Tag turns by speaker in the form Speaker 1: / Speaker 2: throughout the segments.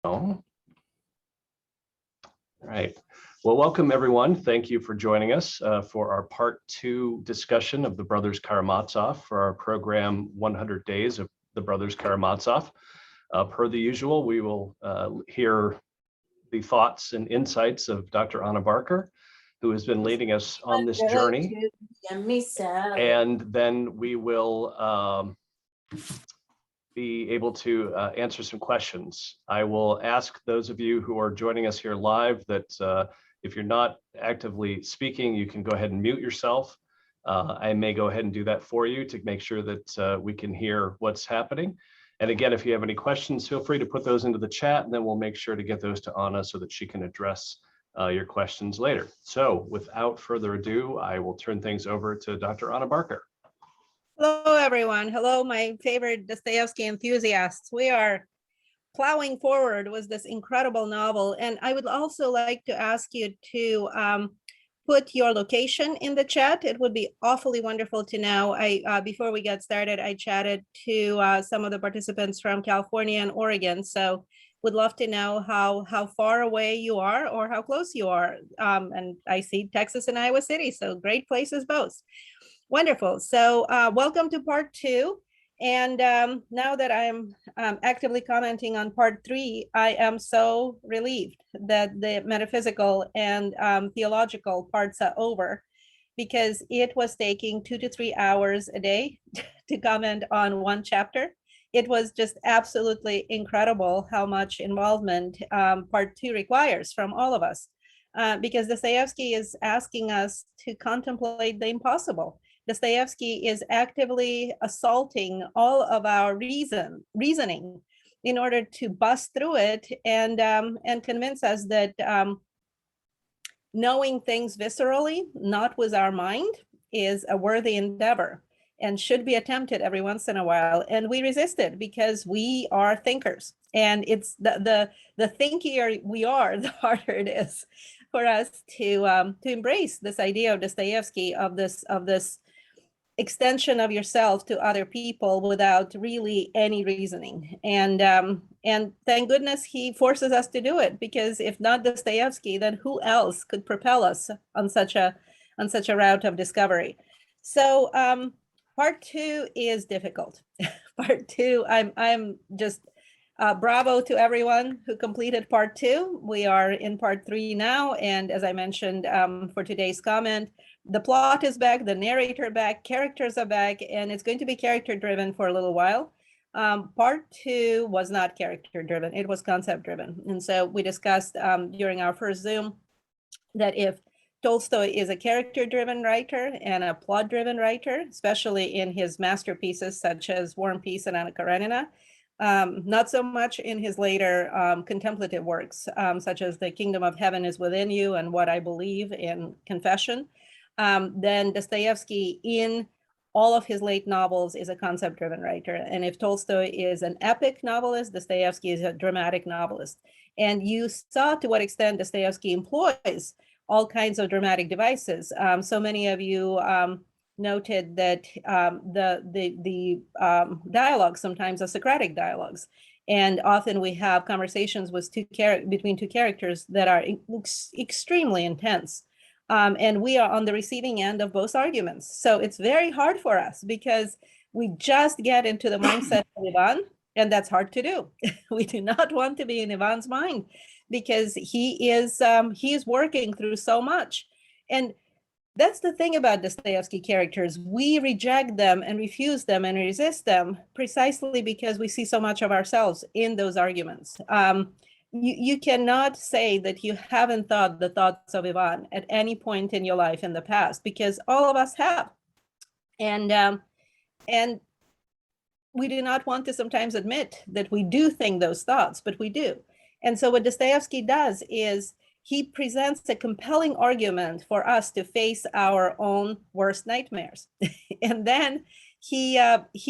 Speaker 1: microphone. All right. Well, welcome everyone. Thank you for joining us for our part 2 discussion of the Brothers Karamazov for our program 100 Days of the Brothers Karamazov. Per the usual, we will hear the thoughts and insights of Dr. Anna Barker, who has been leading us on this journey. And then we will be able to answer some questions. I will ask those of you who are joining us here live that if you're not actively speaking, you can go ahead and mute yourself. I may go ahead and do that for you to make sure that we can hear what's happening. And again, if you have any questions, feel free to put those into the chat, and then we'll make sure to get those to Anna so that she can address your questions later. So without further ado, I will turn things over to Dr. Anna Barker.
Speaker 2: Hello, everyone. Hello, my favorite Dostoevsky enthusiasts. We are plowing forward with this incredible novel. And I would also like to ask you to put your location in the chat. It would be awfully wonderful to know. Before we get started, I chatted to some of the participants from California and Oregon. So would love to know how far away you are or how close you are. And I see Texas and Iowa City, so great places both. Wonderful. So welcome to part 2. And now that I'm actively commenting on part 3, I am so relieved that the metaphysical and theological parts are over, because it was taking 2 to 3 hours a day to comment on one chapter. It was just absolutely incredible how much involvement part 2 requires from all of us, because Dostoevsky is asking us to contemplate the impossible. Dostoevsky is actively assaulting all of our reasoning in order to bust through it and convince us that knowing things viscerally, not with our mind, is a worthy endeavor and should be attempted every once in a while. And we resist it because we are thinkers. And it's the thinkier we are, the harder it is for us to embrace this idea of Dostoevsky, of this extension of yourself to other people without really any reasoning. And thank goodness he forces us to do it, because if not Dostoevsky, then who else could propel us on such a route of discovery? So part 2 is difficult. Part 2, I'm just bravo to everyone who completed part 2. We are in part 3 now, and as I mentioned for today's comment, the plot is back, the narrator back, characters are back, and it's going to be character driven for a little while. Part 2 was not character driven, it was concept driven. And so we discussed during our first Zoom that if Tolstoy is a character driven writer and a plot driven writer, especially in his masterpieces such as War and Peace and Anna Karenina, not so much in his later contemplative works, such as The Kingdom of Heaven is Within You and What I Believe in Confession, then Dostoevsky in all of his late novels is a concept-driven writer. And if Tolstoy is an epic novelist, Dostoevsky is a dramatic novelist. And you saw to what extent Dostoevsky employs all kinds of dramatic devices. So many of you noted that the dialogues sometimes are Socratic dialogues. And often we have conversations with between two characters that are extremely intense. And we are on the receiving end of both arguments. So it's very hard for us because we just get into the mindset of Ivan, and that's hard to do. We do not want to be in Ivan's mind because he is working through so much. And that's the thing about Dostoevsky characters. We reject them and refuse them and resist them precisely because we see so much of ourselves in those arguments. You cannot say that you haven't thought the thoughts of Ivan at any point in your life in the past, because all of us have. And we do not want to sometimes admit that we do think those thoughts, but we do. And so what Dostoevsky does is he presents a compelling argument for us to face our own worst nightmares. And then he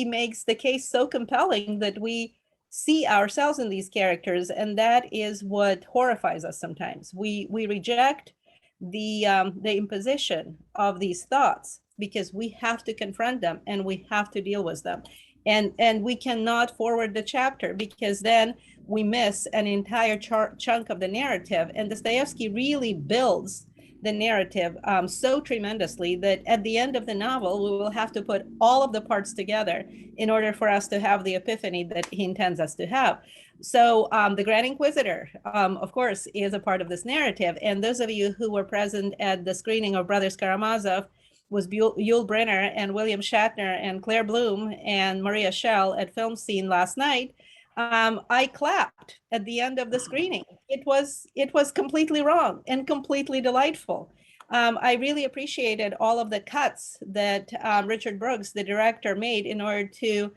Speaker 2: makes the case so compelling that we see ourselves in these characters, and that is what horrifies us sometimes. We reject the imposition of these thoughts because we have to confront them and we have to deal with them. And we cannot forward the chapter because then we miss an entire chunk of the narrative. And Dostoevsky really builds the narrative so tremendously that at the end of the novel, we will have to put all of the parts together in order for us to have the epiphany that he intends us to have. So the Grand Inquisitor, of course, is a part of this narrative. And those of you who were present at the screening of Brothers Karamazov was Yul Brynner and William Shatner and Claire Bloom and Maria Schell at Film Scene last night. I clapped at the end of the screening. It was completely wrong and completely delightful. I really appreciated all of the cuts that Richard Brooks, the director, made in order to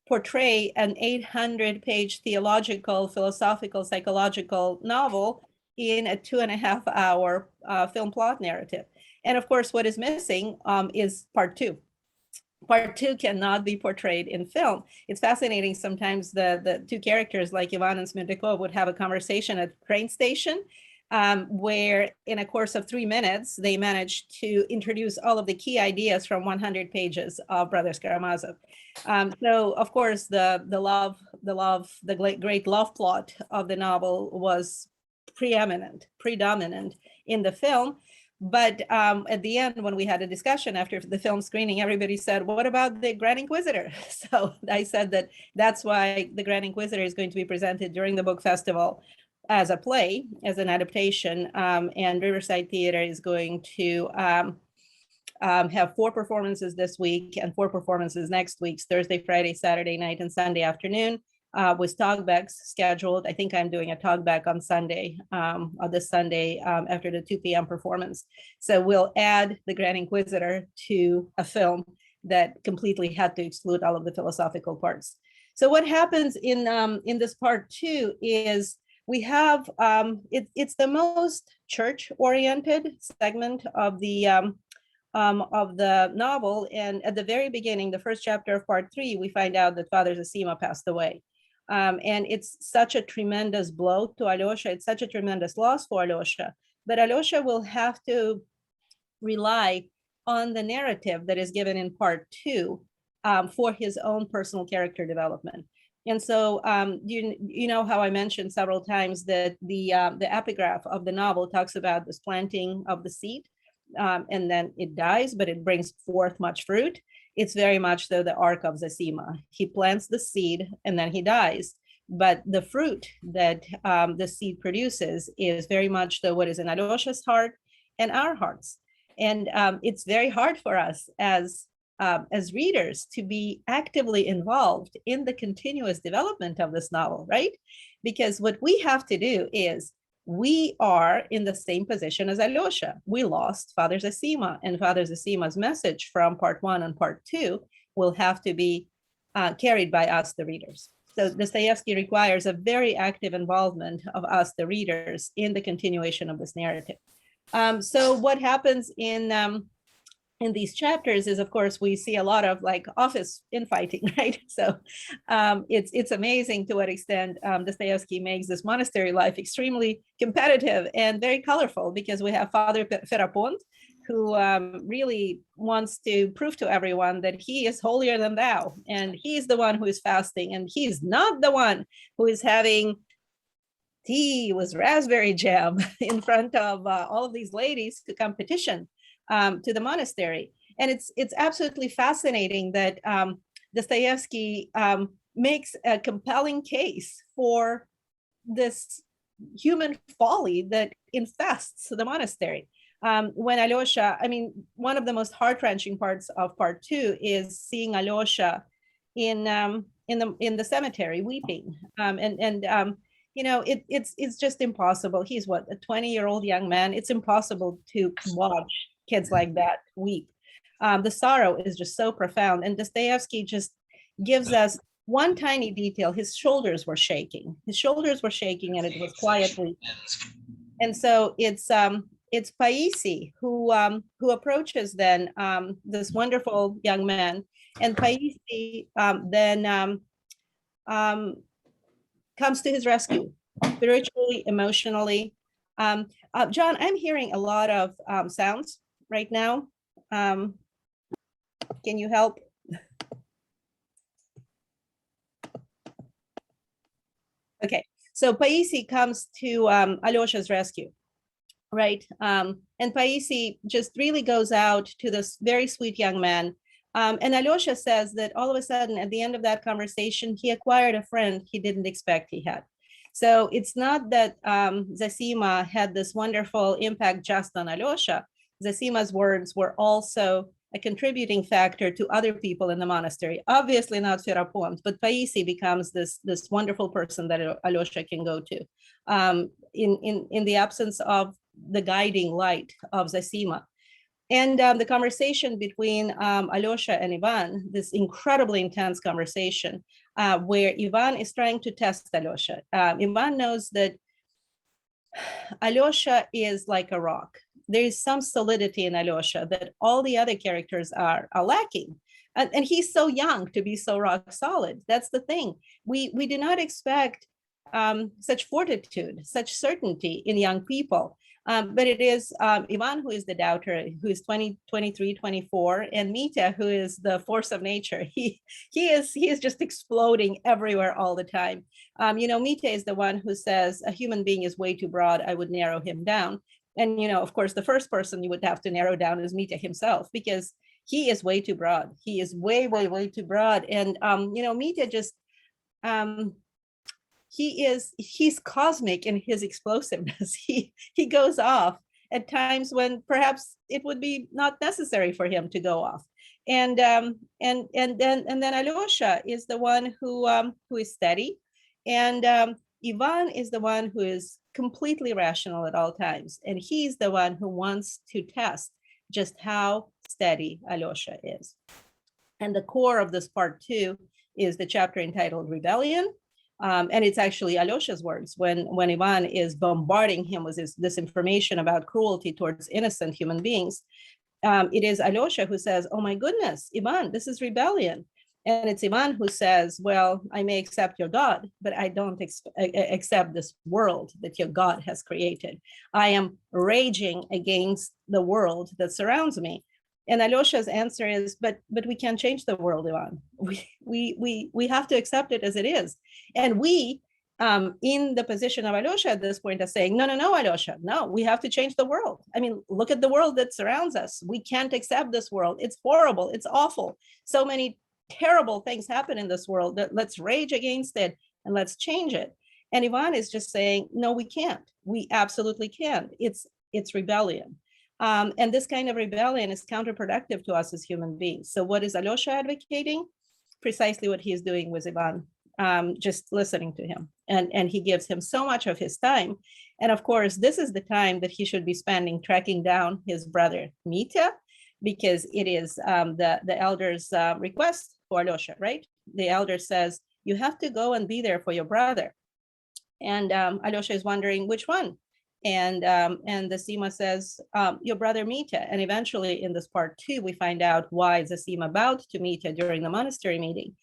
Speaker 2: portray an 800-page theological, philosophical, psychological novel in a 2.5-hour film plot narrative. And of course, what is missing is part two. Part two cannot be portrayed in film. It's fascinating. Sometimes the two characters like Ivan and Smirnikov would have a conversation at the train station where in a course of 3 minutes, they managed to introduce all of the key ideas from 100 pages of Brothers Karamazov. So of course, the great love plot of the novel was predominant in the film. But at the end, when we had a discussion after the film screening, everybody said, what about the Grand Inquisitor? So I said that that's why the Grand Inquisitor is going to be presented during the book festival as a play, as an adaptation. And Riverside Theater is going to have 4 performances this week and 4 performances next week, Thursday, Friday, Saturday night, and Sunday afternoon. With talkbacks scheduled. I think I'm doing a talkback on Sunday, this Sunday after the 2 p.m. performance. So we'll add the Grand Inquisitor to a film that completely had to exclude all of the philosophical parts. So what happens in this part 2 is we have, it's the most church-oriented segment of the novel. And at the very beginning, the first chapter of part 3, we find out that Father Zosima passed away. And it's such a tremendous blow to Alyosha. It's such a tremendous loss for Alyosha. But Alyosha will have to rely on the narrative that is given in part 2 for his own personal character development. And so you know how I mentioned several times that the epigraph of the novel talks about this planting of the seed, and then it dies, but it brings forth much fruit. It's very much so the arc of Zosima. He plants the seed and then he dies. But the fruit that the seed produces is very much so what is in Alyosha's heart and our hearts. And it's very hard for us as readers to be actively involved in the continuous development of this novel, right? Because what we have to do is we are in the same position as Alyosha. We lost Father Zosima, and Father Zosima's message from part 1 and part 2 will have to be carried by us, the readers. So Dostoevsky requires a very active involvement of us, the readers, in the continuation of this narrative. So what happens in these chapters is, of course, we see a lot of like office infighting, right? So it's amazing to what extent Dostoevsky makes this monastery life extremely competitive and very colorful, because we have Father Ferapont, who really wants to prove to everyone that he is holier than thou, and he's the one who is fasting, and he's not the one who is having tea with raspberry jam in front of all of these ladies to competition to the monastery. And it's absolutely fascinating that Dostoevsky makes a compelling case for this human folly that infests the monastery. When Alyosha, I mean, one of the most heart-wrenching parts of part 2 is seeing Alyosha in the cemetery weeping, you know, it's just impossible. He's what, a 20-year-old young man. It's impossible to watch kids like that weep. The sorrow is just so profound. And Dostoevsky just gives us one tiny detail. His shoulders were shaking. His shoulders were shaking, and it was quietly. And so it's Paisi who approaches then this wonderful young man, and Paisi then comes to his rescue, spiritually, emotionally. John, I'm hearing a lot of sounds right now. Can you help? Okay, so Paisi comes to Alyosha's rescue, right? And Paisi just really goes out to this very sweet young man. And Alyosha says that all of a sudden, at the end of that conversation, he acquired a friend he didn't expect he had. So it's not that Zosima had this wonderful impact just on Alyosha. Zosima's words were also a contributing factor to other people in the monastery. Obviously not Serapont, but Paisi becomes this wonderful person that Alyosha can go to in the absence of the guiding light of Zosima. And the conversation between Alyosha and Ivan, this incredibly intense conversation where Ivan is trying to test Alyosha. Ivan knows that Alyosha is like a rock. There is some solidity in Alyosha that all the other characters are lacking. And he's so young to be so rock solid. That's the thing. We do not expect such fortitude, such certainty in young people. But it is Ivan who is the doubter, who is 20, 23, 24, and Mita, who is the force of nature. He is just exploding everywhere all the time. Mita is the one who says a human being is way too broad. I would narrow him down. And, of course, the first person you would have to narrow down is Mita himself, because he is way too broad. He is way, way, way too broad. And, Mita just, he's cosmic in his explosiveness. He goes off at times when perhaps it would be not necessary for him to go off. And then Alyosha is the one who is steady, and Ivan is the one who is completely rational at all times, and he's the one who wants to test just how steady Alyosha is. And the core of this part 2 is the chapter entitled Rebellion. And it's actually Alyosha's words when Ivan is bombarding him with this information about cruelty towards innocent human beings. It is Alyosha who says, oh my goodness, Ivan, this is rebellion. And it's Ivan who says, well, I may accept your God, but I don't accept this world that your God has created. I am raging against the world that surrounds me. And Alyosha's answer is, but we can't change the world, Ivan. We have to accept it as it is. And we, in the position of Alyosha at this point, are saying, no, Alyosha, no, we have to change the world. I mean, look at the world that surrounds us. We can't accept this world. It's horrible. It's awful. So many terrible things happen in this world. That let's rage against it and let's change it. And Ivan is just saying, no, we can't. We absolutely can't. It's rebellion. And this kind of rebellion is counterproductive to us as human beings. So what is Alyosha advocating? Precisely what he's doing with Ivan, just listening to him. And he gives him so much of his time. And of course, this is the time that he should be spending tracking down his brother, Mitya, because it is the elder's request for Alyosha, right? The elder says, you have to go and be there for your brother. And Alyosha is wondering which one. And Zosima says, your brother Mitya. And eventually in this part 2, we find out why Zosima bowed to Mitya during the monastery meeting.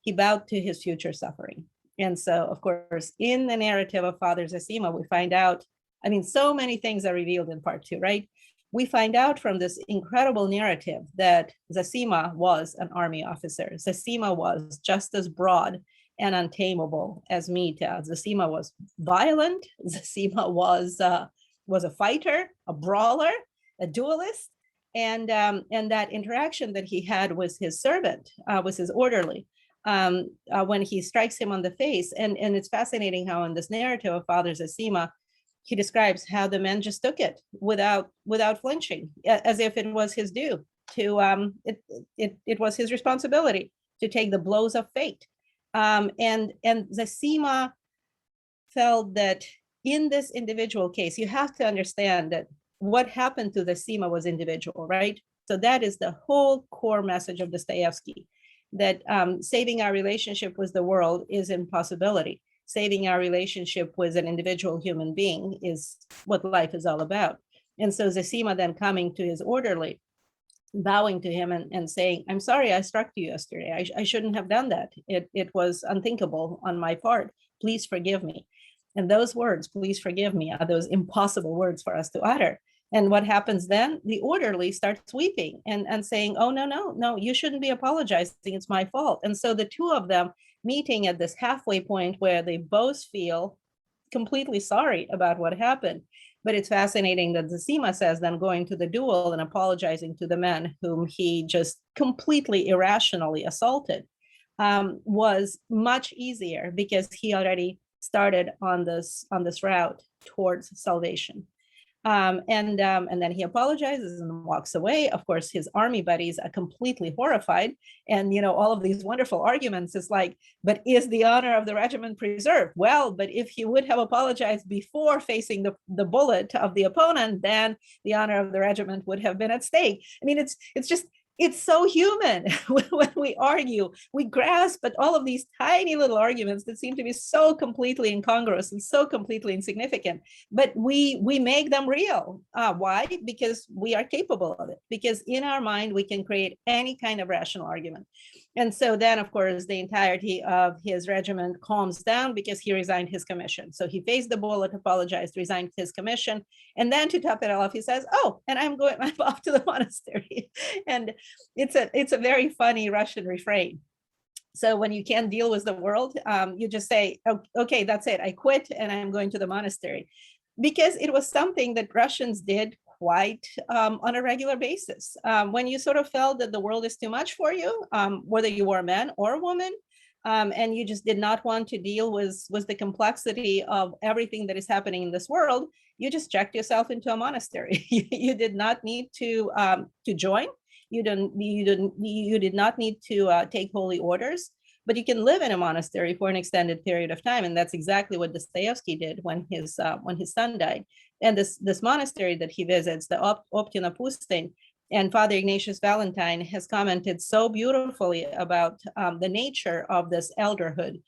Speaker 2: He bowed to his future suffering. And so, of course, in the narrative of Father Zosima, we find out, so many things are revealed in part 2, right? We find out from this incredible narrative that Zosima was an army officer. Zosima was just as broad and untamable as Mitya. Zosima was violent. Zosima was a fighter, a brawler, a duelist, and that interaction that he had with his servant, with his orderly, when he strikes him on the face. And it's fascinating how in this narrative of Father Zosima, he describes how the men just took it without flinching, as if it was his due to it was his responsibility to take the blows of fate. And Zosima felt that in this individual case, you have to understand that what happened to Zosima was individual, right? So that is the whole core message of Dostoevsky, that saving our relationship with the world is impossibility. Saving our relationship with an individual human being is what life is all about. And so Zosima then coming to his orderly, bowing to him and saying, I'm sorry I struck you yesterday. I shouldn't have done that. It was unthinkable on my part. Please forgive me. And those words, please forgive me, are those impossible words for us to utter. And what happens then? The orderly starts weeping and saying, oh, no, you shouldn't be apologizing. It's my fault. And so the two of them meeting at this halfway point where they both feel completely sorry about what happened. But it's fascinating that Zosima says then going to the duel and apologizing to the men whom he just completely irrationally assaulted was much easier because he already started on this route towards salvation. And then he apologizes and walks away. Of course, his army buddies are completely horrified. And, all of these wonderful arguments is like, but is the honor of the regiment preserved? Well, but if he would have apologized before facing the bullet of the opponent, then the honor of the regiment would have been at stake. I mean, it's so human when we argue. We grasp at all of these tiny little arguments that seem to be so completely incongruous and so completely insignificant, but we make them real. Why? Because we are capable of it. Because in our mind, we can create any kind of rational argument. And so then, of course, the entirety of his regiment calms down because he resigned his commission. So he faced the bullet, apologized, resigned his commission. And then to top it all off, he says, oh, and I'm off to the monastery. And it's a very funny Russian refrain. So when you can't deal with the world, you just say, oh, okay, that's it. I quit and I'm going to the monastery. Because it was something that Russians did quite on a regular basis. When you sort of felt that the world is too much for you, whether you were a man or a woman, and you just did not want to deal with the complexity of everything that is happening in this world, you just checked yourself into a monastery. You did not need to join. You did not need to take holy orders, but you can live in a monastery for an extended period of time, and that's exactly what Dostoevsky did when his son died. And this monastery that he visits, the Optina Pustin, and Father Ignatius Valentine has commented so beautifully about the nature of this elderhood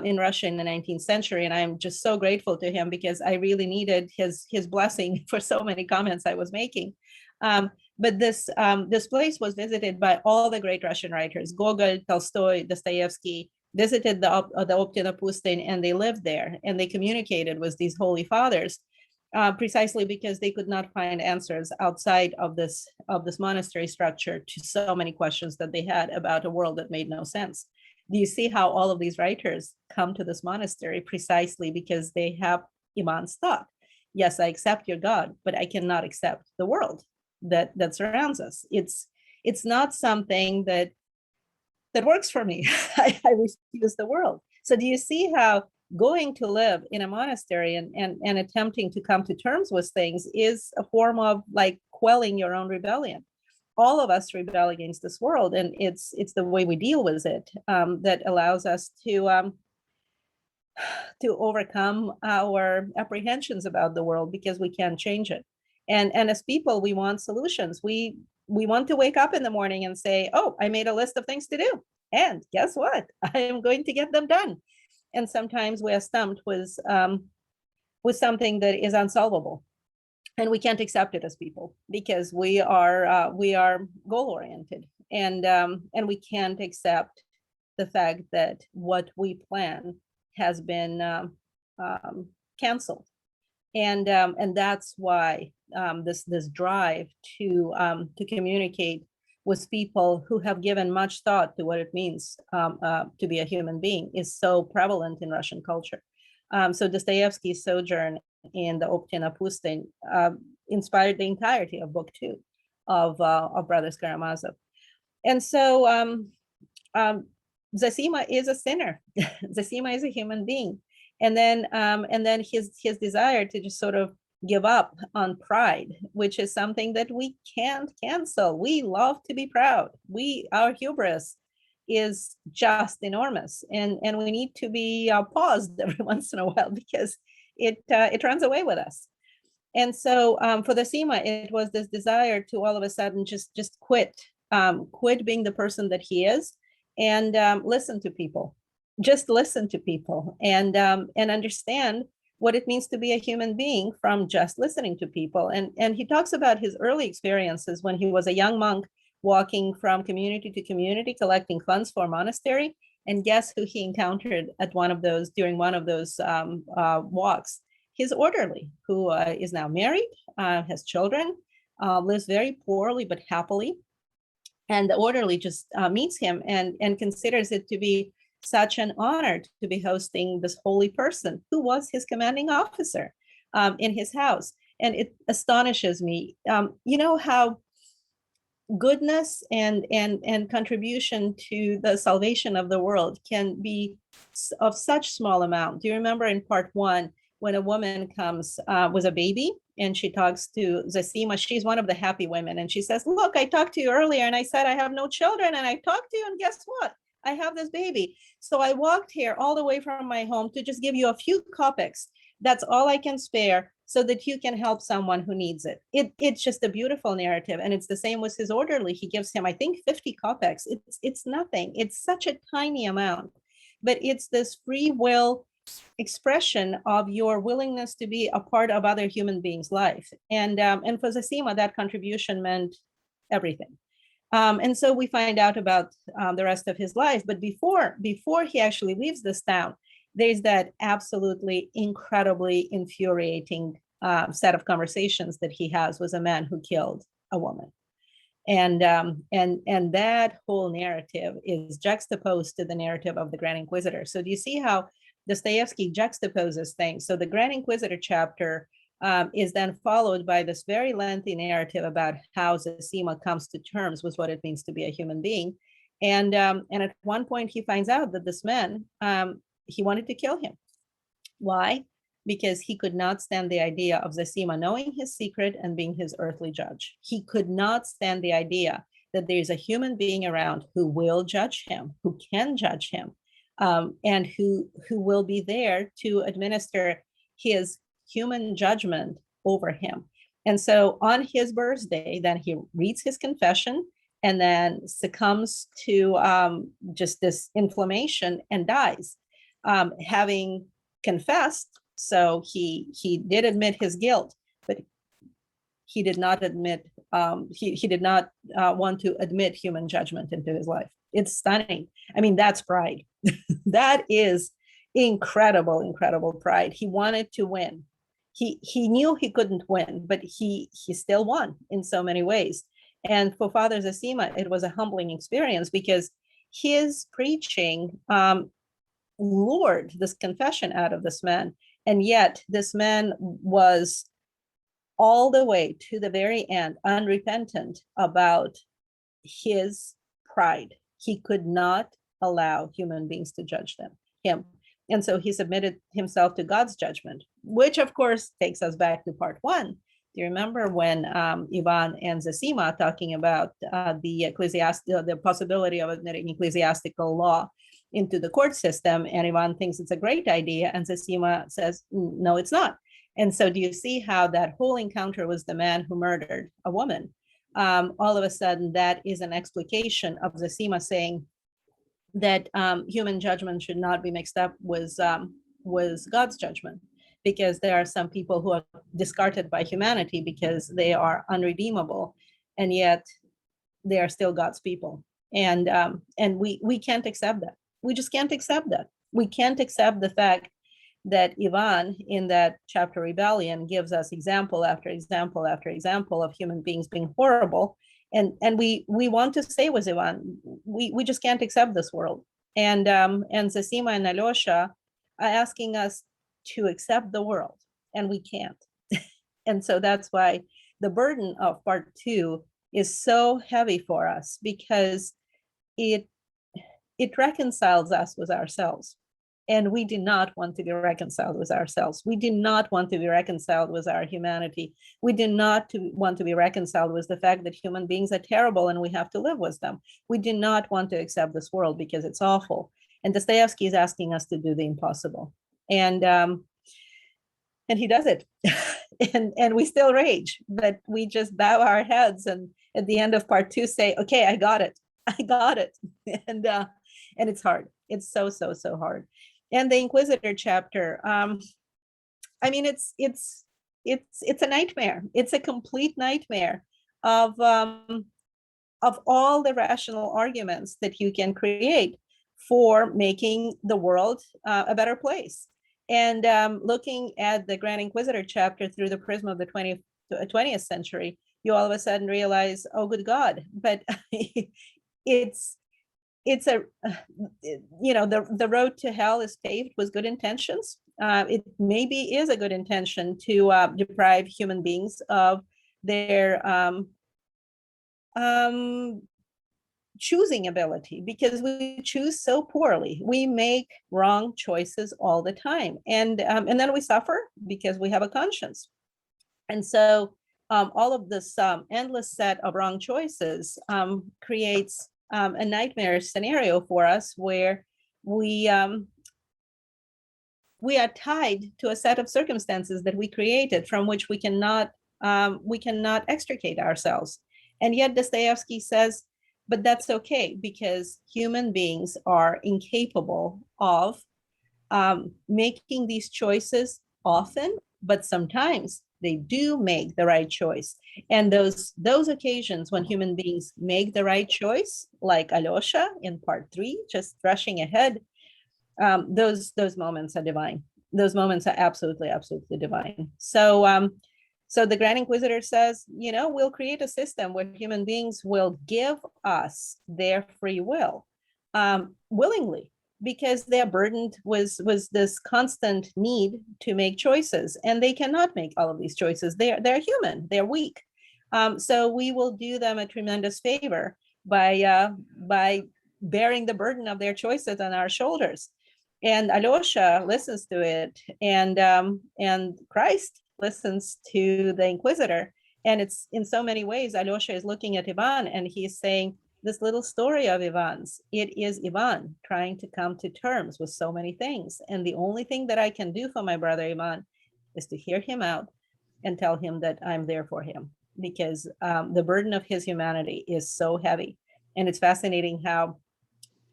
Speaker 2: in Russia in the 19th century, and I'm just so grateful to him because I really needed his blessing for so many comments I was making. But this place was visited by all the great Russian writers. Gogol, Tolstoy, Dostoevsky visited the Optina Pustin, and they lived there, and they communicated with these holy fathers, precisely because they could not find answers outside of this monastery structure to so many questions that they had about a world that made no sense. Do you see how all of these writers come to this monastery precisely because they have Iman's thought? Yes, I accept your God, but I cannot accept the world that surrounds us. It's not something that works for me. I refuse the world. So do you see how going to live in a monastery and attempting to come to terms with things is a form of like quelling your own rebellion? All of us rebel against this world, and it's the way we deal with it that allows us to overcome our apprehensions about the world because we can't change it. And as people, we want solutions. We want to wake up in the morning and say, oh, I made a list of things to do. And guess what? I am going to get them done. And sometimes we are stumped with something that is unsolvable. And we can't accept it as people because we are goal-oriented. And we can't accept the fact that what we plan has been canceled. And that's why this drive to communicate with people who have given much thought to what it means to be a human being is so prevalent in Russian culture. So Dostoevsky's sojourn in the Optina Pustin inspired the entirety of book 2 of Brothers Karamazov. And so Zosima is a sinner. Zosima is a human being. And then his desire to just sort of give up on pride, which is something that we can't cancel. We love to be proud. Our hubris is just enormous, and we need to be paused every once in a while because it runs away with us. And so for Zosima, it was this desire to all of a sudden just quit being the person that he is and listen to people. Just listen to people and understand what it means to be a human being from just listening to people. And he talks about his early experiences when he was a young monk walking from community to community, collecting funds for a monastery. And guess who he encountered during one of those walks? his orderly, who is now married, has children, lives very poorly but happily. And the orderly just meets him and considers it to be such an honor to be hosting this holy person who was his commanding officer in his house. And it astonishes me, you know, how goodness and contribution to the salvation of the world can be of such small amount. Do you remember in part 1 when a woman comes with a baby and she talks to Zosima? She's one of the happy women, and she says, look, I talked to you earlier and I said I have no children, and I talked to you, and guess what? I have this baby. So I walked here all the way from my home to just give you a few kopecks. That's all I can spare, so that you can help someone who needs it. It's just a beautiful narrative. And it's the same with his orderly. He gives him, I think, 50 kopecks. It's nothing. It's such a tiny amount, but it's this free will expression of your willingness to be a part of other human beings' life. And for Zosima, that contribution meant everything. And so we find out about the rest of his life. But before he actually leaves this town, there's that absolutely incredibly infuriating set of conversations that he has with a man who killed a woman. And that whole narrative is juxtaposed to the narrative of the Grand Inquisitor. So do you see how Dostoevsky juxtaposes things? So the Grand Inquisitor chapter is then followed by this very lengthy narrative about how Zosima comes to terms with what it means to be a human being. And at one point he finds out that this man, he wanted to kill him. Why? Because he could not stand the idea of Zosima knowing his secret and being his earthly judge. He could not stand the idea that there's a human being around who will judge him, who can judge him, and who will be there to administer his human judgment over him. And so on his birthday, then he reads his confession and then succumbs to just this inflammation and dies. Having confessed, so he did admit his guilt, but he did not admit, he did not want to admit human judgment into his life. It's stunning. I mean, that's pride. That is incredible pride. He wanted to win. He knew he couldn't win, but he still won in so many ways. And for Father Zosima, it was a humbling experience because his preaching lured this confession out of this man. And yet this man was all the way to the very end unrepentant about his pride. He could not allow human beings to judge him. And so he submitted himself to God's judgment, which of course takes us back to part 1. Do you remember when Ivan and Zosima talking about the possibility of admitting ecclesiastical law into the court system, and Ivan thinks it's a great idea, and Zosima says, no, it's not. And so do you see how that whole encounter with the man who murdered a woman, all of a sudden that is an explication of Zosima saying that human judgment should not be mixed up with God's judgment, because there are some people who are discarded by humanity because they are unredeemable, and yet they are still God's people. And we can't accept that. We just can't accept that. We can't accept the fact that Ivan in that chapter Rebellion gives us example after example after example of human beings being horrible. And we want to stay with Ivan. We just can't accept this world. And Zosima and Alyosha are asking us to accept the world, and we can't. And so that's why the burden of part 2 is so heavy for us, because it reconciles us with ourselves. And we do not want to be reconciled with ourselves. We do not want to be reconciled with our humanity. We do not want to be reconciled with the fact that human beings are terrible and we have to live with them. We do not want to accept this world because it's awful. And Dostoevsky is asking us to do the impossible. And he does it. and we still rage, but we just bow our heads and at the end of part 2 say, okay, I got it. And it's hard. It's so hard. And the Inquisitor chapter, I mean, it's a nightmare. It's a complete nightmare of all the rational arguments that you can create for making the world a better place. And looking at the Grand Inquisitor chapter through the prism of the 20th century, you all of a sudden realize, oh, good God, but it's a, the road to hell is paved with good intentions. It maybe is a good intention to deprive human beings of their choosing ability, because we choose so poorly. We make wrong choices all the time, and then we suffer because we have a conscience. And so all of this endless set of wrong choices creates a nightmare scenario for us, where we are tied to a set of circumstances that we created, from which we cannot extricate ourselves. And yet Dostoevsky says, but that's okay, because human beings are incapable of making these choices often, but sometimes they do make the right choice. And those occasions when human beings make the right choice, like Alyosha in part 3, just rushing ahead, those moments are divine. Those moments are absolutely divine. So the Grand Inquisitor says, we'll create a system where human beings will give us their free will willingly, because they're burdened with this constant need to make choices, and they cannot make all of these choices. They're human, they're weak. So we will do them a tremendous favor by bearing the burden of their choices on our shoulders. And Alyosha listens to it, and Christ listens to the Inquisitor. And it's in so many ways, Alyosha is looking at Ivan, and he's saying, this little story of Ivan's, it is Ivan trying to come to terms with so many things. And the only thing that I can do for my brother Ivan is to hear him out and tell him that I'm there for him, because the burden of his humanity is so heavy. And it's fascinating how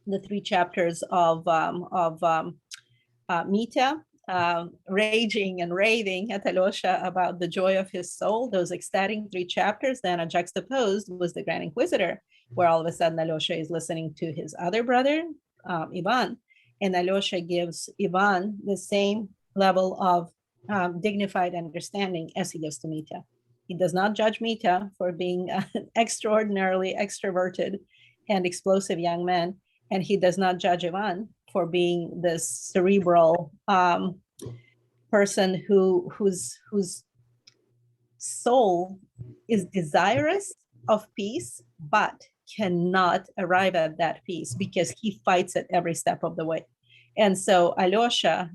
Speaker 2: the 3 chapters of Mita, raging and raving at Alyosha about the joy of his soul, those ecstatic 3 chapters, then are juxtaposed with the Grand Inquisitor, where all of a sudden Alyosha is listening to his other brother, Ivan, and Alyosha gives Ivan the same level of dignified understanding as he gives to Mita. He does not judge Mita for being an extraordinarily extroverted and explosive young man, and he does not judge Ivan for being this cerebral person whose soul is desirous of peace, but cannot arrive at that peace because he fights it every step of the way. And so Alyosha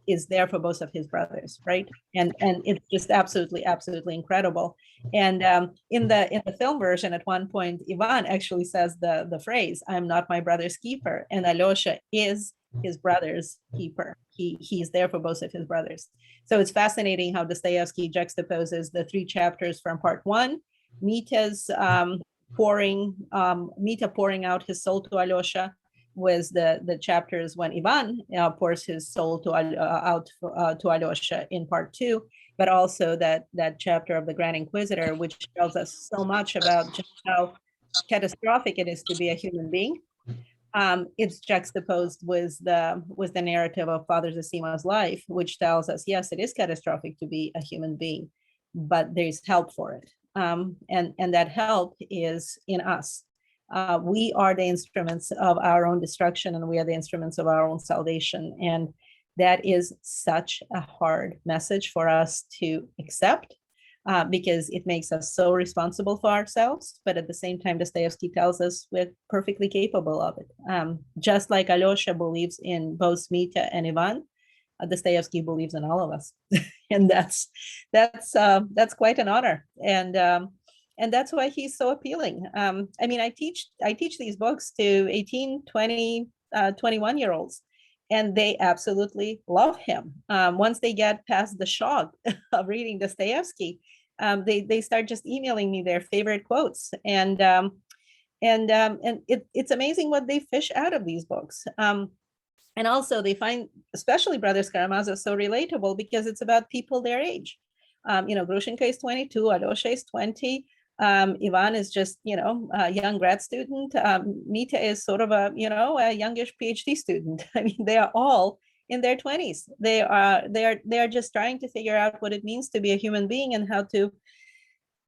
Speaker 2: is there for both of his brothers, right? And it's just absolutely incredible. And in the film version, at one point, Ivan actually says the phrase, "I'm not my brother's keeper," and Alyosha is his brother's keeper. He's there for both of his brothers. So it's fascinating how Dostoevsky juxtaposes the 3 chapters from part 1, Mita pouring out his soul to Alyosha, was the chapters when Ivan pours his soul out to Alyosha in part 2, but also that chapter of the Grand Inquisitor, which tells us so much about just how catastrophic it is to be a human being. It's juxtaposed with the narrative of Father Zosima's life, which tells us, yes, it is catastrophic to be a human being, but there's help for it. And that help is in us. We are the instruments of our own destruction, and we are the instruments of our own salvation. And that is such a hard message for us to accept, because it makes us so responsible for ourselves. But at the same time, Dostoevsky tells us we're perfectly capable of it. Just like Alyosha believes in both Mita and Ivan, Dostoevsky believes in all of us. And that's quite an honor. And that's why he's so appealing. I mean, I teach these books to 18, 20, 21-year-olds, and they absolutely love him. Once they get past the shock of reading Dostoevsky, they start just emailing me their favorite quotes, and it's amazing what they fish out of these books. And also they find, especially Brothers Karamazov, so relatable because it's about people their age. Grushenka is 22, Alyosha is 20. Ivan is just, a young grad student. Mita is sort of a youngish PhD student. I mean, they are all in their 20s. They are just trying to figure out what it means to be a human being and how to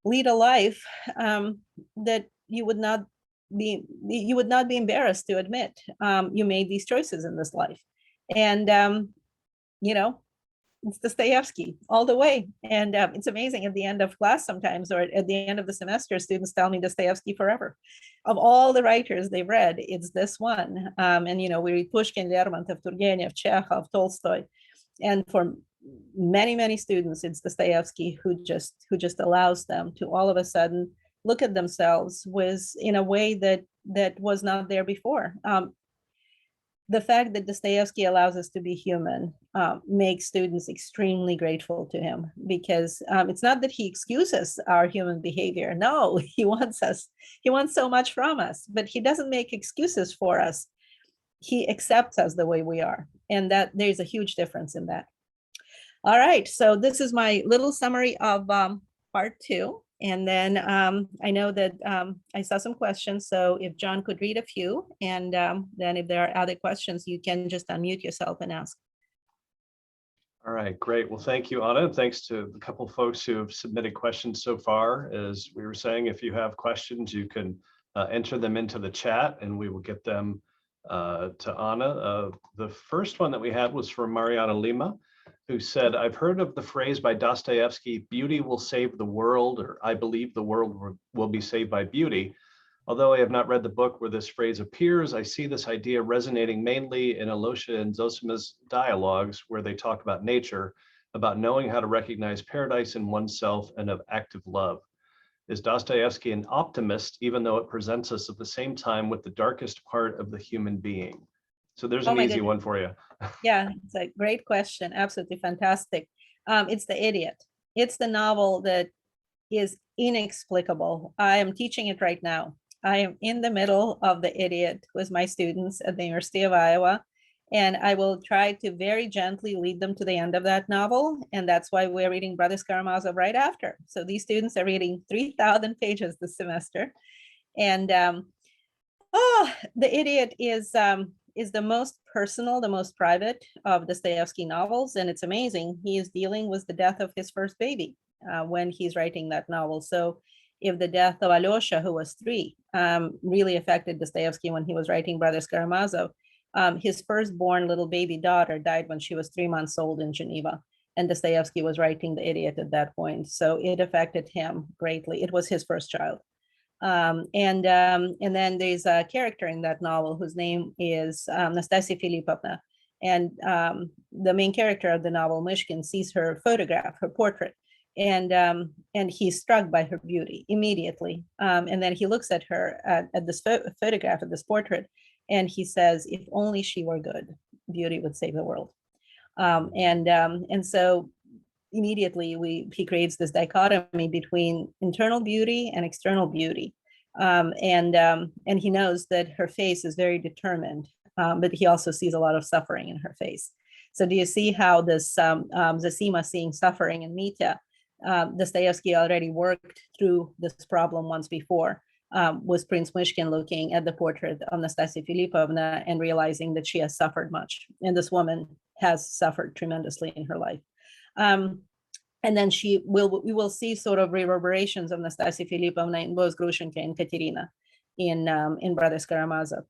Speaker 2: lead a life that you would not be embarrassed to admit you made these choices in this life. And you know, it's Dostoevsky all the way. And it's amazing at the end of class sometimes, or at the end of the semester, students tell me Dostoevsky forever. Of all the writers they've read, it's this one. And, you know, we read Pushkin, Lermontov, Turgenev, Chekhov, Tolstoy. And for many, many students, it's Dostoevsky who just allows them to all of a sudden look at themselves in a way that was not there before. The fact that Dostoevsky allows us to be human makes students extremely grateful to him, because it's not that he excuses our human behavior. No, he wants so much from us, but he doesn't make excuses for us. He accepts us the way we are. And that there's a huge difference in that. All right, so this is my little summary of part 2. And then I know that I saw some questions, so if John could read a few, and then if there are other questions, you can just unmute yourself and ask.
Speaker 1: All right, great. Well, thank you, Anna. And thanks to a couple of folks who have submitted questions so far. As we were saying, if you have questions, you can enter them into the chat and we will get them to Anna. The first one that we had was from Mariana Lima, who said, I've heard of the phrase by Dostoevsky, beauty will save the world, or I believe the world will be saved by beauty. Although I have not read the book where this phrase appears, I see this idea resonating mainly in Alosha and Zosima's dialogues, where they talk about nature, about knowing how to recognize paradise in oneself and of active love. Is Dostoevsky an optimist, even though it presents us at the same time with the darkest part of the human being? So there's an easy one for you.
Speaker 2: Yeah, it's a great question. Absolutely fantastic. It's The Idiot. It's the novel that is inexplicable. I am teaching it right now. I am in the middle of The Idiot with my students at the University of Iowa, and I will try to very gently lead them to the end of that novel. And that's why we're reading Brothers Karamazov right after. So these students are reading 3,000 pages this semester. And The Idiot is the most personal, the most private of Dostoevsky novels. And it's amazing. He is dealing with the death of his first baby when he's writing that novel. So if the death of Alyosha, who was 3, really affected Dostoevsky when he was writing Brothers Karamazov, his firstborn little baby daughter died when she was 3 months old in Geneva. And Dostoevsky was writing The Idiot at that point. So it affected him greatly. It was his first child. And then there's a character in that novel whose name is Nastasia Filipovna. And the main character of the novel, Mishkin, sees her photograph, her portrait, and he's struck by her beauty immediately. And then he looks at her at this photograph, at this portrait, and he says, if only she were good, beauty would save the world. And so immediately he creates this dichotomy between internal beauty and external beauty. And he knows that her face is very determined, but he also sees a lot of suffering in her face. So do you see how this Zosima seeing suffering in Mitya, Dostoevsky already worked through this problem once before with Prince Myshkin looking at the portrait of Nastasia Filipovna and realizing that she has suffered much. And this woman has suffered tremendously in her life. And then we will see sort of reverberations of Nastasia Filipovna in both Grushenka and Katerina in Brothers Karamazov.